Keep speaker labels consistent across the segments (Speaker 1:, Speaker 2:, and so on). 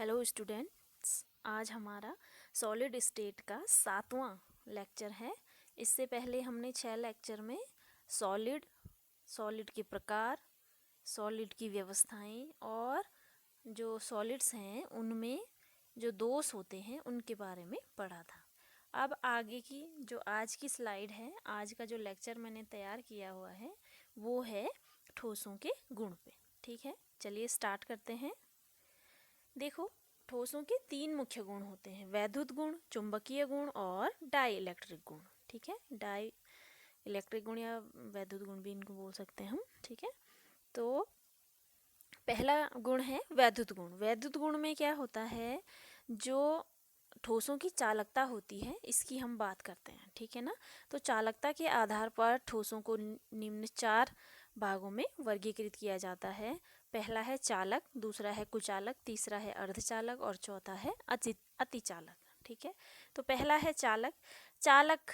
Speaker 1: Hello students, आज हमारा solid state का 7वां लेक्चर है। इससे पहले हमने 6 लेक्चर में सॉलिड सॉलिड के प्रकार, सॉलिड की व्यवस्थाएं और जो सॉलिड्स हैं उनमें जो दोष होते हैं उनके बारे में पढ़ा था। अब आगे की जो आज की स्लाइड है, आज का जो लेक्चर मैंने तैयार किया हुआ है वो है ठोसों के गुण पे। ठीक है, चलिए स्टार्ट करते हैं। देखो, ठोसों के 3 मुख्य गुण होते हैं: वैद्युत गुण, चुंबकीय गुण और डाई इलेक्ट्रिक गुण। ठीक है, डाई इलेक्ट्रिक गुण या वैद्युत गुण भी इनको बोल सकते हैं हम। ठीक है, तो पहला गुण है वैद्युत गुण। वैद्युत गुण में क्या होता है, जो ठोसों की चालकता होती है इसकी हम बात करते हैं। ठीक है ना, तो चालकता के आधार पर ठोसों को निम्न 4 भागों में वर्गीकृत किया जाता है। पहला है चालक, दूसरा है कुचालक, तीसरा है अर्धचालक और चौथा है अतिचालक। ठीक है, तो पहला है चालक। चालक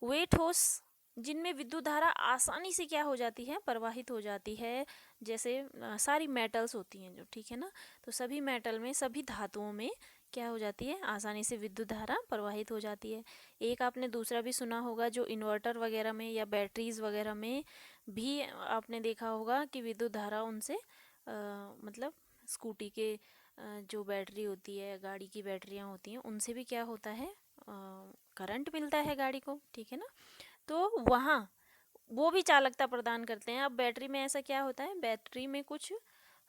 Speaker 1: वे ठोस जिनमें विद्युत धारा आसानी से क्या हो जाती है, प्रवाहित हो जाती है। जैसे सारी मेटल्स होती हैं जो, ठीक है ना, तो सभी मेटल में, सभी धातुओं में क्या हो जाती है, आसानी से विद्युत धारा प्रवाहित हो जाती है। एक आपने दूसरा भी सुना होगा, जो इन्वर्टर वगैरह में या बैटरीज वगैरह में भी आपने देखा होगा कि विद्युत धारा उनसे मतलब स्कूटी के जो बैटरी होती है, गाड़ी की बैटरियाँ होती हैं, उनसे भी क्या होता है, करंट मिलता है गाड़ी को। ठीक है ना, तो वहाँ वो भी चालकता प्रदान करते हैं। अब बैटरी में ऐसा क्या होता है, बैटरी में कुछ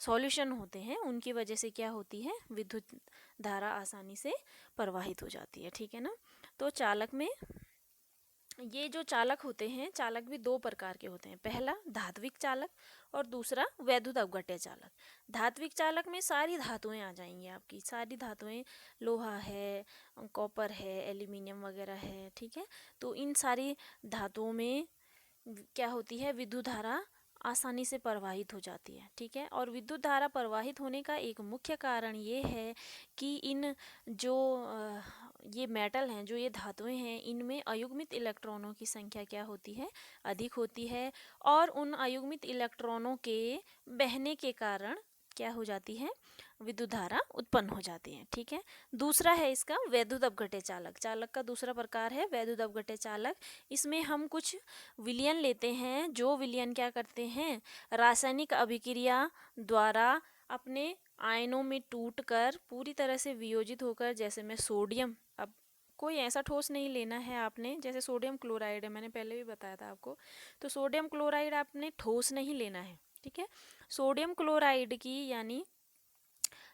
Speaker 1: सॉल्यूशन होते हैं, उनकी वजह से क्या होती है, विद्युत धारा आसानी से प्रवाहित हो जाती है। ठीक है ना, तो चालक में ये जो चालक होते हैं, चालक भी 2 प्रकार के होते हैं। पहला धात्विक चालक और दूसरा वैद्युत अपघट्य चालक। धात्विक चालक में सारी धातुएं आ जाएंगी, आपकी सारी धातुएं, लोहा है, कॉपर है, एल्यूमिनियम वगैरह है। ठीक है, तो इन सारी धातुओं में क्या होती है, विद्युत धारा आसानी से प्रवाहित हो जाती है। ठीक है, और विद्युत धारा प्रवाहित होने का एक मुख्य कारण ये है कि इन जो ये मेटल हैं, जो ये धातुएं हैं, इनमें अयुग्मित इलेक्ट्रॉनों की संख्या क्या होती है, अधिक होती है। और उन अयुग्मित इलेक्ट्रॉनों के बहने के कारण क्या हो जाती है, विद्युत धारा उत्पन्न हो जाती है। ठीक है, दूसरा है इसका वैद्युत अपघट्य चालक। चालक का दूसरा प्रकार है वैद्युत अपघट्य चालक। इसमें हम कुछ विलयन लेते हैं, जो विलयन क्या करते हैं, रासायनिक अभिक्रिया द्वारा अपने आयनों में टूटकर पूरी तरह से वियोजित होकर, जैसे में सोडियम, अब कोई ऐसा ठोस नहीं लेना है आपने, जैसे सोडियम क्लोराइड है, मैंने पहले भी बताया था आपको, तो सोडियम क्लोराइड आपने ठोस नहीं लेना है। ठीक है, सोडियम क्लोराइड की यानी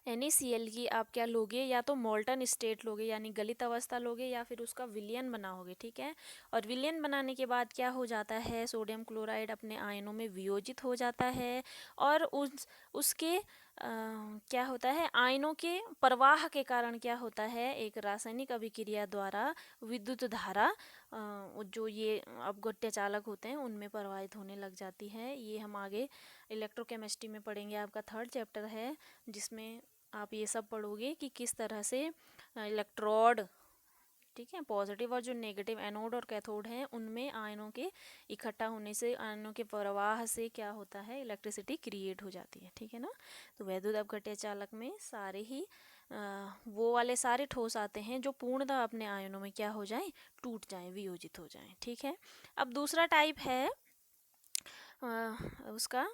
Speaker 1: NaCl की आप क्या लोगे, या तो मोल्टन स्टेट लोगे यानी गलित अवस्था लोगे, या फिर उसका विलयन बनाओगे। ठीक है, और विलयन बनाने के बाद क्या हो जाता है, सोडियम क्लोराइड अपने आयनों में वियोजित हो जाता है और उसके क्या होता है, आयनों के प्रवाह के कारण क्या होता है, एक रासायनिक अभिक्रिया द्वारा विद्युत धारा जो ये अपघट्य चालक होते हैं उनमें प्रवाहित होने लग जाती है। ये हम आगे इलेक्ट्रोकेमिस्ट्री में पढ़ेंगे, आपका 3rd चैप्टर है, जिसमें आप ये सब पढ़ोगे कि किस तरह से इलेक्ट्रोड, ठीक है, पॉजिटिव और जो नेगेटिव एनोड और कैथोड हैं, उनमें आयनों के इकट्ठा होने से, आयनों के प्रवाह से क्या होता है, इलेक्ट्रिसिटी क्रिएट हो जाती है। ठीक है ना, तो वैद्युत अपघट्य चालक में सारे ही वो वाले सारे ठोस आते हैं जो पूर्णतः अपने आयनों में क्या हो जाएं, टूट जाएं, वियोजित हो जाएं। ठीक है, अब दूसरा टाइप है उसका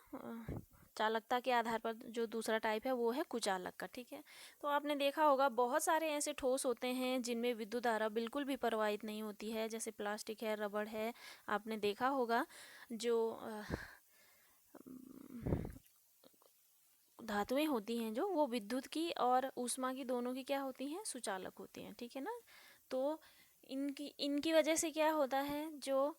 Speaker 1: चालकता के आधार पर जो दूसरा टाइप है वो है कुचालक का। ठीक है, तो आपने देखा होगा बहुत सारे ऐसे ठोस होते हैं जिनमें विद्युत धारा बिल्कुल भी प्रवाहित नहीं होती है, जैसे प्लास्टिक है, रबड़ है। आपने देखा होगा जो धातुएं होती हैं जो, वो विद्युत की और ऊष्मा की दोनों की क्या होती हैं, सुचालक होती हैं। ठीक है ना, तो इनकी वजह से क्या होता है, जो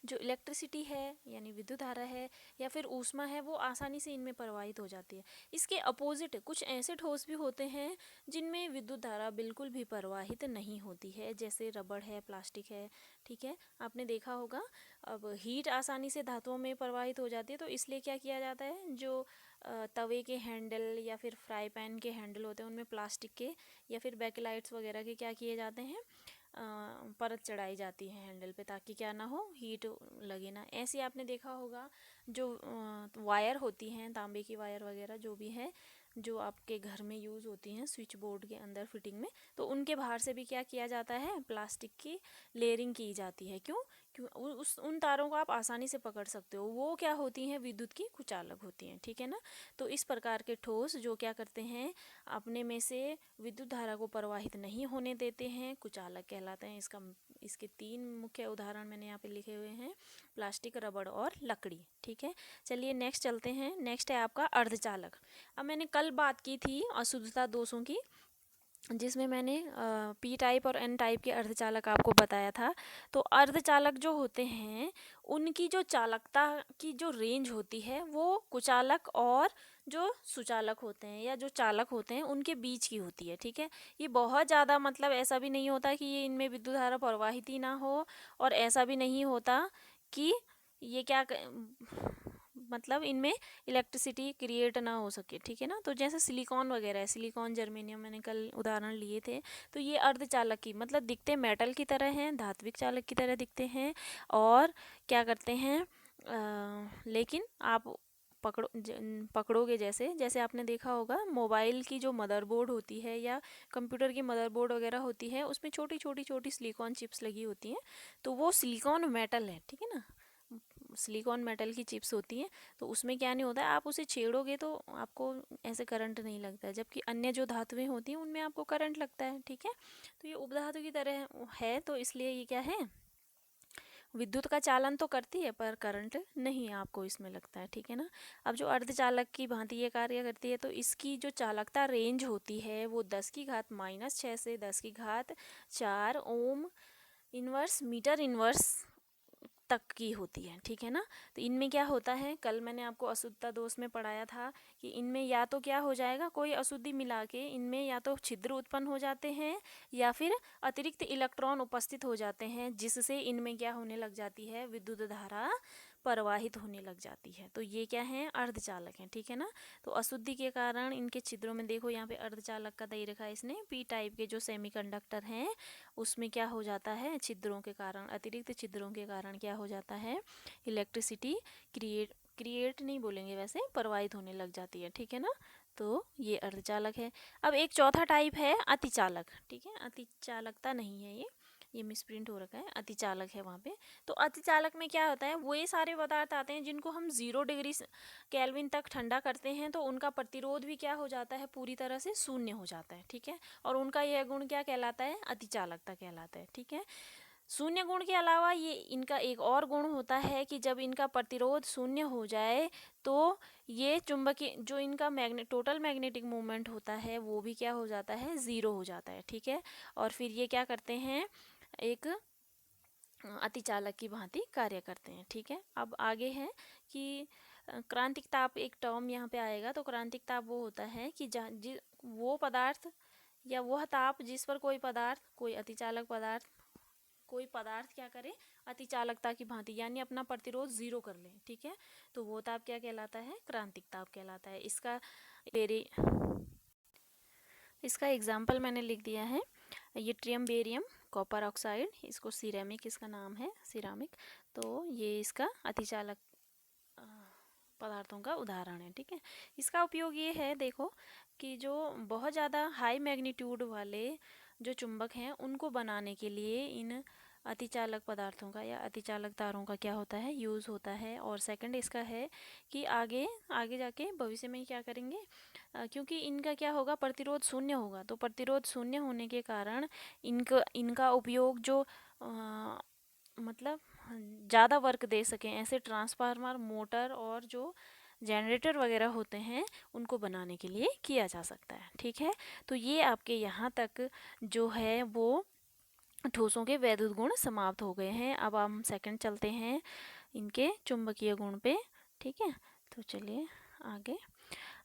Speaker 1: इलेक्ट्रिसिटी है यानी विद्युत धारा है या फिर ऊष्मा है, वो आसानी से इनमें प्रवाहित हो जाती है। इसके अपोजिट कुछ ऐसे ठोस भी होते हैं जिनमें विद्युत धारा बिल्कुल भी प्रवाहित नहीं होती है, जैसे रबड़ है, प्लास्टिक है। ठीक है, आपने देखा होगा, अब हीट आसानी से धातुओं में प्रवाहित हो जाती है, तो इसलिए क्या किया जाता है, जो तवे के हैंडल या फिर फ्राई पैन के हैंडल होते हैं उनमें प्लास्टिक के या फिर बैकलाइट्स वगैरह के क्या किए जाते हैं, परत चढ़ाई जाती है हैंडल पे, ताकि क्या ना हो, हीट लगे ना। ऐसे आपने देखा होगा जो वायर होती हैं, तांबे की वायर वगैरह जो भी है, जो आपके घर में यूज़ होती हैं स्विच बोर्ड के अंदर फिटिंग में, तो उनके बाहर से भी क्या किया जाता है, प्लास्टिक की लेयरिंग की जाती है। क्यों? उन तारों को आप आसानी से पकड़ सकते हो, वो क्या होती हैं, विद्युत की कुचालक होती हैं, ठीक है ना। तो इस प्रकार के ठोस जो क्या करते हैं, अपने में से विद्युत धारा को प्रवाहित नहीं होने देते हैं, कुचालक कहलाते हैं। इसके 3 मुख्य उदाहरण मैंने यहाँ पे लिखे हुए हैं, प्लास्टिक, रबड़ और लकड़ी, ठीक है। चलिए नेक्स्ट चलते हैं। नेक्स्ट है आपका अर्धचालक। अब मैंने कल बात की थी अशुद्धता दोषों की, जिसमें मैंने पी टाइप और एन टाइप के अर्धचालक आपको बताया था। तो अर्धचालक जो होते हैं उनकी जो चालकता की जो रेंज होती है वो कुचालक और जो सुचालक होते हैं या जो चालक होते हैं उनके बीच की होती है, ठीक है। ये बहुत ज़्यादा, मतलब ऐसा भी नहीं होता कि ये इनमें विद्युत धारा प्रवाहित ही ना हो, और ऐसा भी नहीं होता कि ये मतलब इनमें इलेक्ट्रिसिटी क्रिएट ना हो सके, ठीक है ना। तो जैसे सिलिकॉन वगैरह है, सिलिकॉन, जर्मेनियम, मैंने कल उदाहरण लिए थे। तो ये अर्धचालक की मतलब दिखते मेटल की तरह हैं, धात्विक चालक की तरह दिखते हैं, और क्या करते हैं लेकिन आप पकड़ोगे, जैसे जैसे आपने देखा होगा मोबाइल की जो मदरबोर्ड होती है या कंप्यूटर की मदरबोर्ड वगैरह होती है, उसमें छोटी छोटी छोटी सिलिकॉन चिप्स लगी होती हैं, तो वो सिलिकॉन मेटल है, ठीक है ना। सिलिकॉन मेटल की चिप्स होती हैं, तो उसमें क्या नहीं होता है, आप उसे छेड़ोगे तो आपको ऐसे करंट नहीं लगता है, जबकि अन्य जो धातुएं होती हैं उनमें आपको करंट लगता है, ठीक है। तो ये उपधातु की तरह है, तो इसलिए ये क्या है, विद्युत का चालन तो करती है पर करंट नहीं आपको इसमें लगता है, ठीक है ना। अब जो अर्धचालक की भांति ये कार्य करती है, तो इसकी जो चालकता रेंज होती है वो 10 की घात -6 से 10 की घात 4 ओम इनवर्स मीटर इनवर्स तक की होती है, ठीक है ना। तो इनमें क्या होता है, कल मैंने आपको अशुद्धता दोष में पढ़ाया था कि इनमें या तो क्या हो जाएगा, कोई अशुद्धि मिला के इनमें या तो छिद्र उत्पन्न हो जाते हैं या फिर अतिरिक्त इलेक्ट्रॉन उपस्थित हो जाते हैं, जिससे इनमें क्या होने लग जाती है, विद्युत धारा प्रवाहित होने लग जाती है। तो ये क्या है, अर्धचालक हैं, ठीक है ना। तो अशुद्धि के कारण इनके छिद्रों में देखो यहाँ पे अर्धचालक का दे रखा है इसने, पी टाइप के जो सेमीकंडक्टर हैं उसमें क्या हो जाता है, छिद्रों के कारण, अतिरिक्त छिद्रों के कारण क्या हो जाता है, इलेक्ट्रिसिटी क्रिएट नहीं बोलेंगे वैसे, प्रवाहित होने लग जाती है, ठीक है ना। तो ये अर्धचालक है। अब एक चौथा टाइप है अतिचालक, ठीक है। अतिचालकता नहीं है ये मिसप्रिंट हो रखा है, अतिचालक है वहाँ पे। तो अतिचालक में क्या होता है, वो ये सारे पदार्थ आते हैं जिनको हम 0 डिग्री केल्विन तक ठंडा करते हैं, तो उनका प्रतिरोध भी क्या हो जाता है, पूरी तरह से शून्य हो जाता है, ठीक है। और उनका यह गुण क्या कहलाता है, अतिचालकता कहलाता है, ठीक है। शून्य गुण के अलावा ये इनका एक और गुण होता है कि जब इनका प्रतिरोध शून्य हो जाए तो ये चुंबकीय जो इनका टोटल मैग्नेटिक मूवमेंट होता है वो भी क्या हो जाता है, 0 हो जाता है, ठीक है। और फिर ये क्या करते हैं, एक अतिचालक की भांति कार्य करते हैं, ठीक है। अब आगे है कि क्रांतिक ताप एक टर्म यहाँ पे आएगा। तो क्रांतिक ताप वो होता है कि वो पदार्थ या वह ताप जिस पर कोई पदार्थ, कोई अतिचालक पदार्थ, कोई पदार्थ क्या करे, अतिचालकता की भांति यानी अपना प्रतिरोध 0 कर ले, ठीक है। तो वो ताप क्या कहलाता है, क्रांतिक ताप कहलाता है। इसका एग्जाम्पल मैंने लिख दिया है, ये ट्रियम बेरियम कॉपर ऑक्साइड, इसको सिरेमिक इसका नाम है, सिरामिक। तो ये इसका अतिचालक पदार्थों का उदाहरण है, ठीक है। इसका उपयोग ये है, देखो कि जो बहुत ज़्यादा हाई मैग्नीट्यूड वाले जो चुंबक हैं उनको बनाने के लिए इन अतिचालक पदार्थों का या अतिचालक तारों का क्या होता है, यूज़ होता है। और सेकंड इसका है कि आगे आगे जाके भविष्य में क्या करेंगे, क्योंकि इनका क्या होगा, प्रतिरोध शून्य होगा। तो प्रतिरोध शून्य होने के कारण इनका उपयोग जो मतलब ज़्यादा वर्क दे सकें, ऐसे ट्रांसफार्मर, मोटर और जो जनरेटर वगैरह होते हैं उनको बनाने के लिए किया जा सकता है, ठीक है। तो ये आपके यहाँ तक जो है वो ठोसों के वैद्युत गुण समाप्त हो गए हैं। अब हम सेकंड चलते हैं इनके चुंबकीय गुण पे, ठीक है। तो चलिए आगे।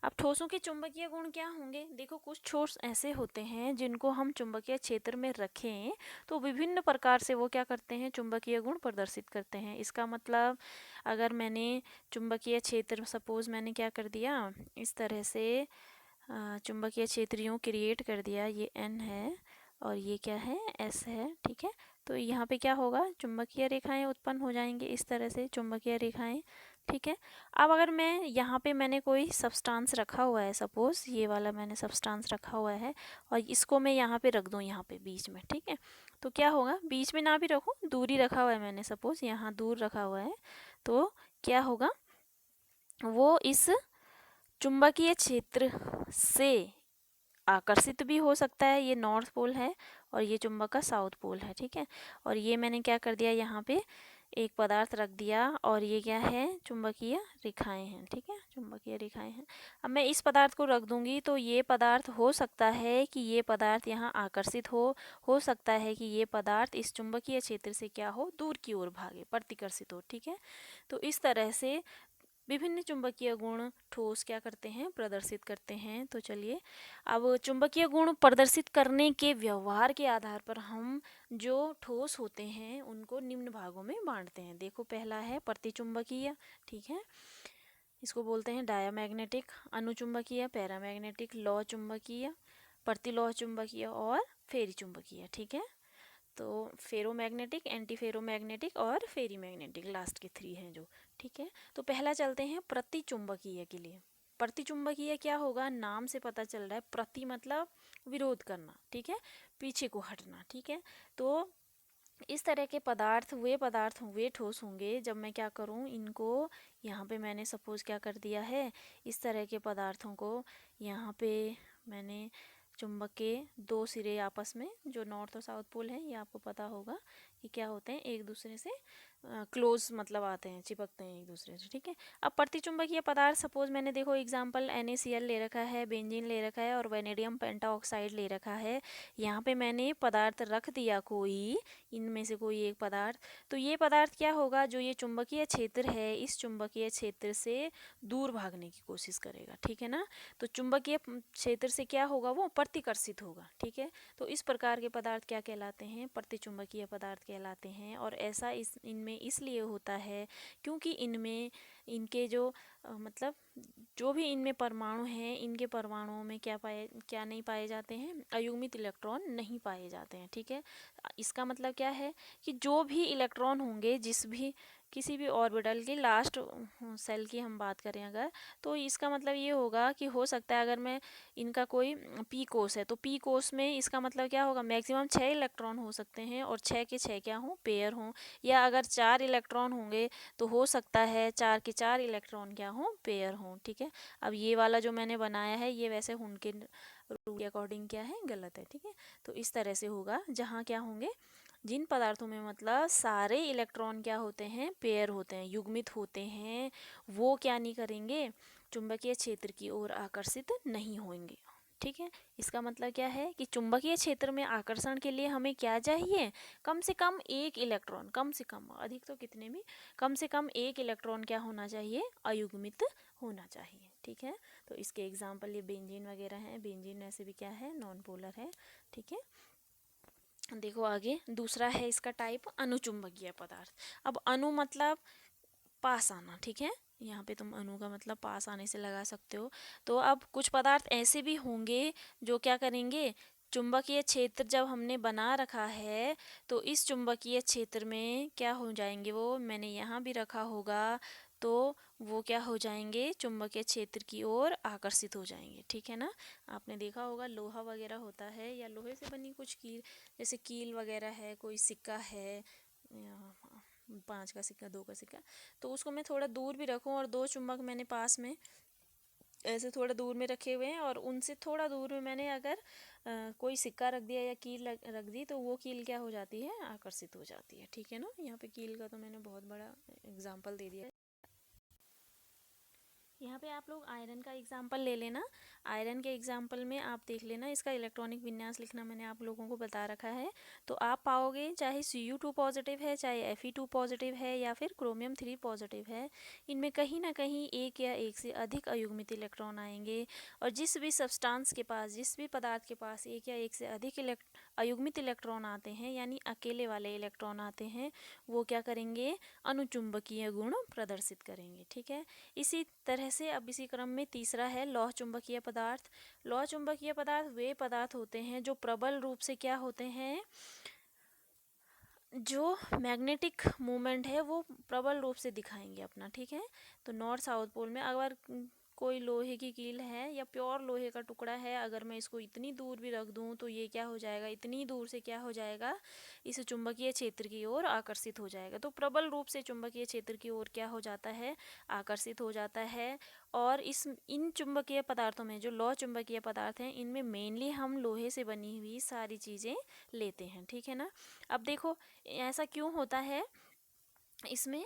Speaker 1: अब ठोसों के चुंबकीय गुण क्या होंगे, देखो कुछ ठोस ऐसे होते हैं जिनको हम चुंबकीय क्षेत्र में रखें तो विभिन्न प्रकार से वो क्या करते हैं, चुंबकीय गुण प्रदर्शित करते हैं। इसका मतलब अगर मैंने चुंबकीय क्षेत्र, सपोज मैंने क्या कर दिया, इस तरह से चुंबकीय क्षेत्र यूँ क्रिएट कर दिया, ये N है और ये क्या है, S है, ठीक है। तो यहाँ पे क्या होगा, चुंबकीय रेखाएं उत्पन्न हो जाएंगे, इस तरह से चुंबकीय रेखाएं ठीक है। अब अगर मैं यहाँ पे मैंने कोई सब्सटेंस रखा हुआ है, सपोज ये वाला मैंने सब्सटेंस रखा हुआ है और इसको मैं यहाँ पे रख दूँ, यहाँ पे बीच में, ठीक है। तो क्या होगा, बीच में ना भी रखूँ, दूर ही रखा हुआ है मैंने, सपोज यहाँ दूर रखा हुआ है, तो क्या होगा, वो इस चुंबकीय क्षेत्र से आकर्षित भी हो सकता है। ये नॉर्थ पोल है और ये चुंबक का साउथ पोल है, ठीक है। और ये मैंने क्या कर दिया, यहाँ पे एक पदार्थ रख दिया और ये क्या है, चुंबकीय रेखाएं हैं, ठीक है, चुंबकीय रेखाएं हैं। अब मैं इस पदार्थ को रख दूंगी तो ये पदार्थ हो सकता है कि ये पदार्थ यहाँ आकर्षित हो सकता है कि ये पदार्थ इस चुंबकीय क्षेत्र से क्या हो, दूर की ओर भागे, प्रतिकर्षित हो, ठीक है। तो इस तरह से विभिन्न चुंबकीय गुण ठोस क्या करते हैं, प्रदर्शित करते हैं। तो चलिए, अब चुंबकीय गुण प्रदर्शित करने के व्यवहार के आधार पर हम जो ठोस होते हैं उनको निम्न भागों में बांटते हैं। देखो, पहला है प्रतिचुंबकीय, ठीक है, इसको बोलते हैं डायामैग्नेटिक, अनुचुंबकीय, पैरामैग्नेटिक, लौह चुंबकीय, प्रतिलौह चुंबकीय और फेरी चुंबकीय, ठीक है। तो फेरोमैग्नेटिक, एंटी फेरोमैग्नेटिक और फेरी मैग्नेटिक, लास्ट के 3 हैं जो, ठीक है। तो पहला चलते हैं प्रतिचुंबकीय के लिए। प्रतिचुंबकीय क्या होगा, नाम से पता चल रहा है, प्रति मतलब विरोध करना, ठीक है, पीछे को हटना, ठीक है। तो इस तरह के पदार्थ वे ठोस होंगे जब मैं क्या करूं, इनको यहाँ पे मैंने सपोज क्या कर दिया है, इस तरह के पदार्थों को यहाँ पे मैंने चुंबक के 2 सिरे आपस में, जो नॉर्थ और साउथ पोल है, ये आपको पता होगा कि क्या होते हैं, एक दूसरे से क्लोज मतलब आते हैं, चिपकते हैं एक दूसरे से, ठीक है। अब प्रतिचुंबकीय पदार्थ, सपोज मैंने देखो एग्जांपल NaCl ले रखा है, बेंजीन ले रखा है और वेनेडियम पेंटाऑक्साइड ले रखा है। यहाँ पे मैंने पदार्थ रख दिया कोई, इनमें से कोई एक पदार्थ, तो ये पदार्थ क्या होगा, जो ये चुंबकीय क्षेत्र है, इस चुंबकीय क्षेत्र से दूर भागने की कोशिश करेगा, ठीक है ना। तो चुंबकीय क्षेत्र से क्या होगा, वो प्रतिकर्षित होगा, ठीक है। तो इस प्रकार के पदार्थ क्या कहलाते हैं, प्रतिचुंबकीय पदार्थ कहलाते हैं। और ऐसा इनमें इसलिए होता है क्योंकि इनमें इनके जो मतलब जो भी इनमें परमाणु हैं, इनके परमाणुओं में क्या नहीं पाए जाते हैं, अयुग्मित इलेक्ट्रॉन नहीं पाए जाते हैं, ठीक है। इसका मतलब क्या है कि जो भी इलेक्ट्रॉन होंगे किसी भी ऑर्बिटल की लास्ट सेल की हम बात करें अगर, तो इसका मतलब ये होगा कि हो सकता है अगर मैं इनका कोई पी कोष है, तो पी कोष में इसका मतलब क्या होगा, मैक्सिमम 6 इलेक्ट्रॉन हो सकते हैं और 6 के 6 क्या हों, पेयर हों। या अगर 4 इलेक्ट्रॉन होंगे तो हो सकता है 4 के 4 इलेक्ट्रॉन क्या हों, पेयर हों, ठीक है। अब ये वाला जो मैंने बनाया है ये वैसे उनके रूल के अकॉर्डिंग क्या है, गलत है, ठीक है। तो इस तरह से होगा जहाँ क्या होंगे, जिन पदार्थों में मतलब सारे इलेक्ट्रॉन क्या होते हैं, पेयर होते हैं, युग्मित होते हैं, वो क्या नहीं करेंगे, चुंबकीय क्षेत्र की ओर आकर्षित नहीं होंगे, ठीक है। इसका मतलब क्या है कि चुंबकीय क्षेत्र में आकर्षण के लिए हमें क्या चाहिए, कम से कम एक इलेक्ट्रॉन, कम से कम, अधिक तो कितने भी, कम से कम एक इलेक्ट्रॉन क्या होना चाहिए, अयुग्मित होना चाहिए, ठीक है। तो इसके एग्जाम्पल ये बेंजीन वगैरह हैं। बेंजीन वैसे भी क्या है, नॉन पोलर है, ठीक है। देखो आगे दूसरा है इसका टाइप, अनुचुंबकीय पदार्थ। अब अणु मतलब पास आना, ठीक है, यहाँ पे तुम अणु का मतलब पास आने से लगा सकते हो। तो अब कुछ पदार्थ ऐसे भी होंगे जो क्या करेंगे, चुंबकीय क्षेत्र जब हमने बना रखा है तो इस चुंबकीय क्षेत्र में क्या हो जाएंगे, वो मैंने यहाँ भी रखा होगा, तो वो क्या हो जाएंगे, चुंबकीय क्षेत्र की ओर आकर्षित हो जाएंगे, ठीक है ना। आपने देखा होगा लोहा वगैरह होता है या लोहे से बनी कुछ कील, जैसे कील वगैरह है, कोई सिक्का है, 5 का सिक्का, 2 का सिक्का, तो उसको मैं थोड़ा दूर भी रखूं और 2 चुंबक मैंने पास में ऐसे थोड़ा दूर में रखे हुए हैं और उनसे थोड़ा दूर में मैंने अगर कोई सिक्का रख दिया या कील रख दी, तो वो कील क्या हो जाती है, आकर्षित हो जाती है, ठीक है ना। यहाँ पे कील का तो मैंने बहुत बड़ा एग्जाम्पल दे दिया है। यहाँ पे आप लोग आयरन का एग्जाम्पल ले लेना। आयरन के एग्जाम्पल में आप देख लेना, इसका इलेक्ट्रॉनिक विन्यास लिखना मैंने आप लोगों को बता रखा है। तो आप पाओगे चाहे Cu2 पॉजिटिव है, चाहे Fe2 पॉजिटिव है या फिर क्रोमियम 3 पॉजिटिव है, इनमें कहीं ना कहीं एक या एक से अधिक अयुग्मित इलेक्ट्रॉन आएंगे। और जिस भी सब्सटेंस के पास, जिस भी पदार्थ के पास एक या एक से अधिक अयुग्मित इलेक्ट्रॉन आते हैं, यानी अकेले वाले इलेक्ट्रॉन आते हैं, वो क्या करेंगे, अनुचुंबकीय गुण प्रदर्शित करेंगे, ठीक है। इसी तरह से अब इसी क्रम में तीसरा है लौह चुंबकीय पदार्थ। लौह चुंबकीय पदार्थ वे पदार्थ होते हैं जो प्रबल रूप से क्या होते हैं, जो मैग्नेटिक मूवमेंट है वो प्रबल रूप से दिखाएंगे अपना, ठीक है। तो नॉर्थ साउथ पोल में अगर कोई लोहे की कील है या प्योर लोहे का टुकड़ा है, अगर मैं इसको इतनी दूर भी रख दूं तो ये क्या हो जाएगा, इतनी दूर से क्या हो जाएगा, इस चुंबकीय क्षेत्र की ओर आकर्षित हो जाएगा। तो प्रबल रूप से चुंबकीय क्षेत्र की ओर क्या हो जाता है, आकर्षित हो जाता है। और इन चुंबकीय पदार्थों में, जो लौह चुंबकीय पदार्थ हैं, इनमें मेनली हम लोहे से बनी हुई सारी चीज़ें लेते हैं, ठीक है ना। अब देखो ऐसा क्यों होता है इसमें,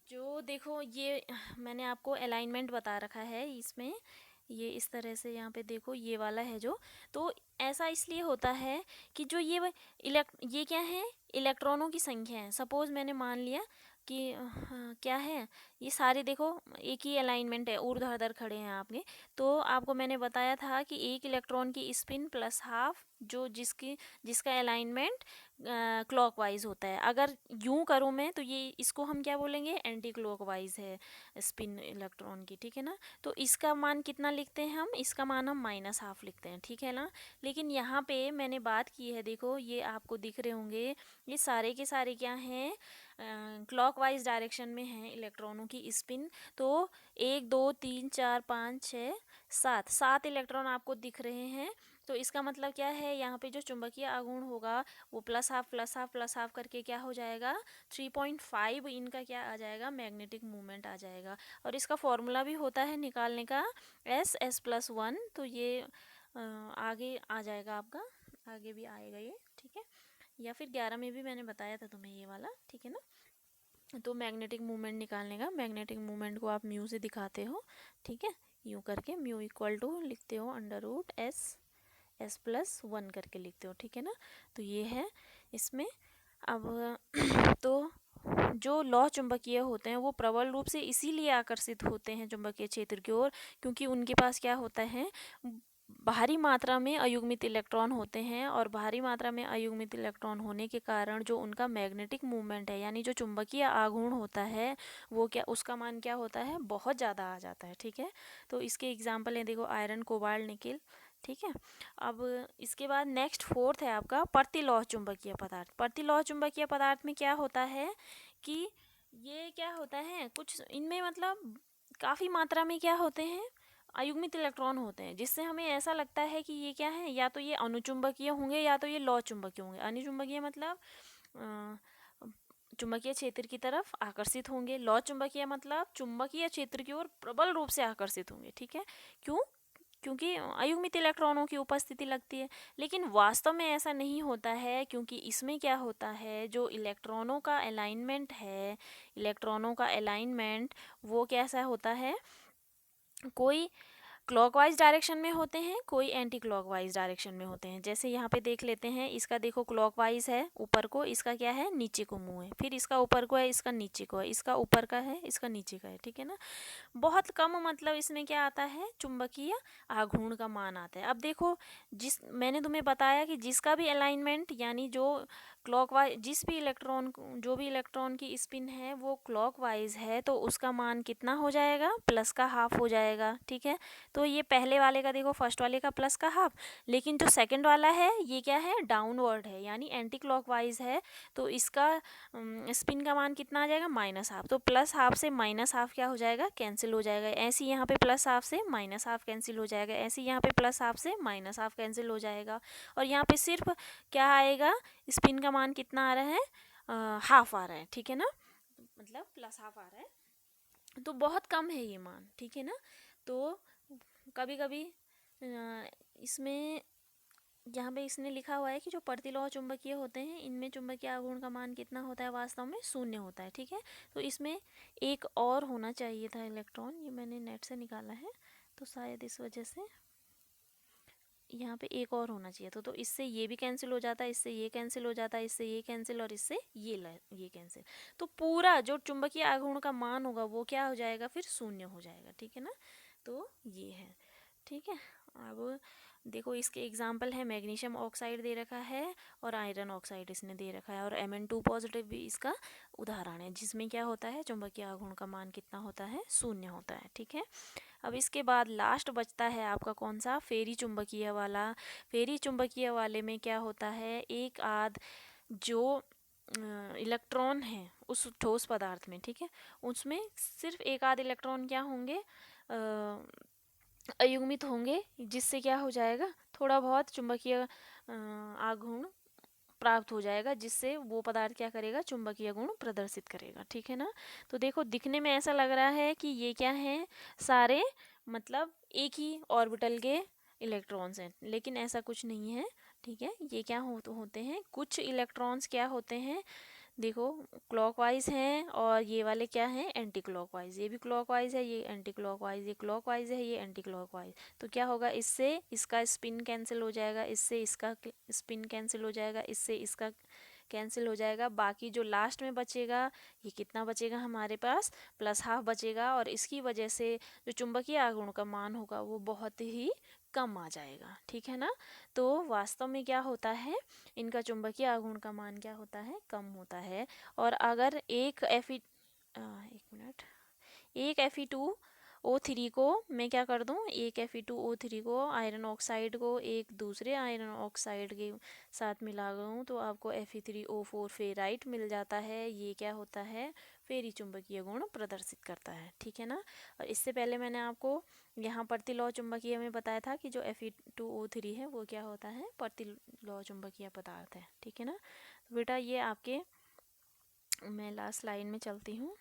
Speaker 1: जो देखो ये मैंने आपको अलाइनमेंट बता रखा है इसमें, ये इस तरह से यहाँ पे देखो ये वाला है जो, तो ऐसा इसलिए होता है कि जो ये क्या है, इलेक्ट्रॉनों की संख्या है। सपोज मैंने मान लिया कि क्या है, ये सारे देखो एक ही अलाइनमेंट है, ऊर्ध्वाधर खड़े हैं आपके। तो आपको मैंने बताया था कि एक इलेक्ट्रॉन की स्पिन प्लस हाफ, जो जिसका अलाइनमेंट क्लॉकवाइज होता है। अगर यूं करूँ मैं तो ये इसको हम क्या बोलेंगे, एंटी क्लॉकवाइज है स्पिन इलेक्ट्रॉन की, ठीक है ना। तो इसका मान कितना लिखते हैं हम, इसका मान हम माइनस हाफ लिखते हैं, ठीक है ना। लेकिन यहाँ पे मैंने बात की है, देखो ये आपको दिख रहे होंगे, ये सारे के सारे क्या हैं, क्लॉकवाइज डायरेक्शन में हैं इलेक्ट्रॉनों की स्पिन। तो 1 2 3 4 5 6 7 7 इलेक्ट्रॉन आपको दिख रहे हैं। तो इसका मतलब क्या है, यहाँ पे जो चुंबकीय आघूर्ण होगा वो plus half plus half plus half करके क्या हो जाएगा, 3.5 इनका क्या आ जाएगा, मैग्नेटिक मूवमेंट आ जाएगा। और इसका फॉर्मूला भी होता है निकालने का, S+1। तो ये आगे आ जाएगा आपका, आगे भी आएगा ये, ठीक है। या फिर 11 में भी मैंने बताया था तुम्हें ये वाला, ठीक है ना। तो मैग्नेटिक मूवमेंट निकालने का, मैग्नेटिक मूवमेंट को आप म्यू से दिखाते हो, ठीक है। यूँ करके म्यू इक्वल टू लिखते हो √S+1 करके लिखते हो, ठीक है ना। तो ये है इसमें। अब तो जो लौह चुंबकीय होते हैं वो प्रबल रूप से इसीलिए आकर्षित होते हैं चुंबकीय क्षेत्र की ओर, क्योंकि उनके पास क्या होता है, भारी मात्रा में अयुग्मित इलेक्ट्रॉन होते हैं। और भारी मात्रा में अयुग्मित इलेक्ट्रॉन होने के कारण जो उनका मैग्नेटिक मूवमेंट है, यानी जो चुंबकीय आघूर्ण होता है, वो क्या, उसका मान क्या होता है, बहुत ज़्यादा आ जाता है, ठीक है। तो इसके एग्जाम्पल हैं, देखो आयरन, कोबाल्ट, निकेल, ठीक है। अब इसके बाद नेक्स्ट फोर्थ है आपका प्रतिलौह चुंबकीय पदार्थ। प्रतिलौह चुंबकीय पदार्थ में क्या होता है कि ये क्या होता है, कुछ इनमें मतलब काफ़ी मात्रा में क्या होते हैं, अयुग्मित इलेक्ट्रॉन होते हैं, जिससे हमें ऐसा लगता है कि ये क्या है, या तो ये अनुचुंबकीय होंगे या तो ये लौह चुंबकीय होंगे। अनुचुंबकीय मतलब चुंबकीय क्षेत्र की तरफ आकर्षित होंगे, लौह चुंबकीय मतलब चुंबकीय क्षेत्र की ओर प्रबल रूप से आकर्षित होंगे, ठीक है। क्यों, क्योंकि अयुग्मित इलेक्ट्रॉनों की उपस्थिति लगती है। लेकिन वास्तव में ऐसा नहीं होता है, क्योंकि इसमें क्या होता है, जो इलेक्ट्रॉनों का अलाइनमेंट है, इलेक्ट्रॉनों का अलाइनमेंट वो कैसा होता है, कोई क्लॉकवाइज डायरेक्शन में होते हैं, कोई एंटी क्लॉकवाइज डायरेक्शन में होते हैं। जैसे यहाँ पे देख लेते हैं, इसका देखो क्लॉकवाइज है ऊपर को, इसका क्या है, नीचे को मुंह है, फिर इसका ऊपर को है, इसका नीचे को है, इसका ऊपर का है, इसका नीचे का है, ठीक है ना। बहुत कम मतलब इसमें क्या आता है, चुंबकीय आघूर्ण का मान आता है। अब देखो, मैंने तुम्हें बताया कि जिसका भी अलाइनमेंट, यानी जो क्लॉकवाइज, जो भी इलेक्ट्रॉन की स्पिन है वो क्लॉकवाइज है, तो उसका मान कितना हो जाएगा, प्लस का हाफ हो जाएगा, ठीक है। तो ये पहले वाले का देखो, फर्स्ट वाले का प्लस का हाफ, लेकिन जो सेकंड वाला है ये क्या है, डाउनवर्ड है, यानी एंटी क्लॉकवाइज है। तो इसका स्पिन का मान कितना आ जाएगा, माइनस हाफ। तो प्लस हाफ से माइनस हाफ क्या हो जाएगा, कैंसिल हो जाएगा। ऐसे यहाँ पे प्लस हाफ से माइनस हाफ कैंसिल हो जाएगा, ऐसे यहाँ पे प्लस हाफ से माइनस हाफ कैंसिल हो जाएगा। और यहाँ पे सिर्फ क्या आएगा, स्पिन का मान कितना आ रहा है, हाफ आ रहा है, ठीक है ना, मतलब प्लस हाफ आ रहा है। तो बहुत कम है ये मान, ठीक है ना। तो कभी कभी इसमें यहाँ पे इसने लिखा हुआ है कि जो प्रतिलोह चुंबकीय होते हैं, इनमें चुंबकीय आघूर्ण का मान कितना होता है, वास्तव में शून्य होता है, ठीक है। तो इसमें एक और होना चाहिए था इलेक्ट्रॉन, ये मैंने नेट से निकाला है, तो शायद इस वजह से यहाँ पे एक और होना चाहिए था। तो इससे ये भी कैंसिल हो जाता है, इससे ये कैंसिल हो जाता है, इससे ये कैंसिल, और इससे ये कैंसिल। तो पूरा जो चुंबकीय आघूर्ण का मान होगा वो क्या हो जाएगा, फिर शून्य हो जाएगा, ठीक है ना। तो ये है, ठीक है। अब देखो इसके एग्जाम्पल है, मैग्नीशियम ऑक्साइड दे रखा है और आयरन ऑक्साइड इसने दे रखा है, और Mn2 पॉजिटिव भी इसका उदाहरण है, जिसमें क्या होता है, चुंबकीय आघूर्ण का मान कितना होता है, शून्य होता है, ठीक है। अब इसके बाद लास्ट बचता है आपका कौन सा, फेरी चुंबकीय वाला। फेरी चुंबकीय वाले में क्या होता है, एक आध जो इलेक्ट्रॉन हैं उस ठोस पदार्थ में, ठीक है, उसमें सिर्फ एक आध इलेक्ट्रॉन क्या होंगे, अयुग्मित होंगे, जिससे क्या हो जाएगा, थोड़ा बहुत चुंबकीय आघूर्ण प्राप्त हो जाएगा, जिससे वो पदार्थ क्या करेगा, चुंबकीय गुण प्रदर्शित करेगा, ठीक है ना। तो देखो दिखने में ऐसा लग रहा है कि ये क्या है, सारे मतलब एक ही ऑर्बिटल के इलेक्ट्रॉन्स हैं, लेकिन ऐसा कुछ नहीं है, ठीक है। ये क्या होते हैं, कुछ इलेक्ट्रॉन्स क्या होते हैं, देखो क्लॉकवाइज हैं, और ये वाले क्या हैं, एंटी क्लॉकवाइज, ये भी क्लॉकवाइज है, ये एंटी क्लॉकवाइज, ये क्लॉकवाइज है, ये एंटी क्लॉकवाइज। तो क्या होगा, इससे इसका स्पिन कैंसिल हो जाएगा, इससे इसका स्पिन कैंसिल हो जाएगा, इससे इसका कैंसिल हो जाएगा, बाकी जो लास्ट में बचेगा, ये कितना बचेगा हमारे पास, +½ बचेगा, और इसकी वजह से जो चुंबकीय आघूर्ण का मान होगा वो बहुत ही कम आ जाएगा, ठीक है ना। तो वास्तव में क्या होता है, इनका चुंबकीय आघूर्ण का मान क्या होता है, कम होता है। और अगर एक Fe2O3 को मैं क्या कर दूं, एक Fe2O3 को आयरन ऑक्साइड को एक दूसरे आयरन ऑक्साइड के साथ मिला दूं, तो आपको Fe3O4 फेराइट मिल जाता है। ये क्या होता है, फेरी चुंबकीय गुण प्रदर्शित करता है, ठीक है ना। और इससे पहले मैंने आपको यहाँ प्रतिलौह चुंबकीय में बताया था कि जो Fe2O3 है वो क्या होता है, प्रतिलौह चुंबकीय पदार्थ है, ठीक है ना। तो बेटा ये आपके, मैं लास्ट लाइन में चलती हूँ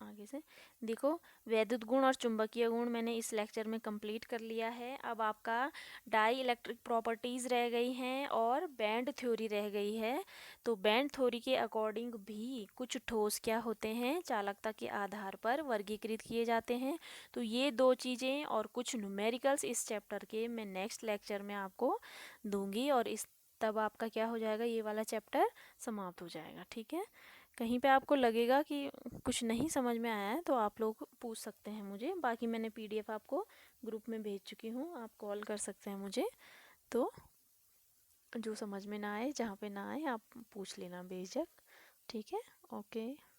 Speaker 1: आगे से, देखो वैद्युत गुण और चुंबकीय गुण मैंने इस लेक्चर में कंप्लीट कर लिया है। अब आपका डाई इलेक्ट्रिक प्रॉपर्टीज़ रह गई हैं और बैंड थ्योरी रह गई है। तो बैंड थ्योरी के अकॉर्डिंग भी कुछ ठोस क्या होते हैं, चालकता के आधार पर वर्गीकृत किए जाते हैं। तो ये दो चीज़ें और कुछ न्यूमेरिकल्स इस चैप्टर के मैं नेक्स्ट लेक्चर में आपको दूंगी, और इस तब आपका क्या हो जाएगा, ये वाला चैप्टर समाप्त हो जाएगा, ठीक है। कहीं पे आपको लगेगा कि कुछ नहीं समझ में आया है तो आप लोग पूछ सकते हैं मुझे, बाकी मैंने PDF आपको ग्रुप में भेज चुकी हूँ, आप कॉल कर सकते हैं मुझे। तो जो समझ में ना आए, जहाँ पे ना आए, आप पूछ लेना बेझिझक, ठीक है। ओके।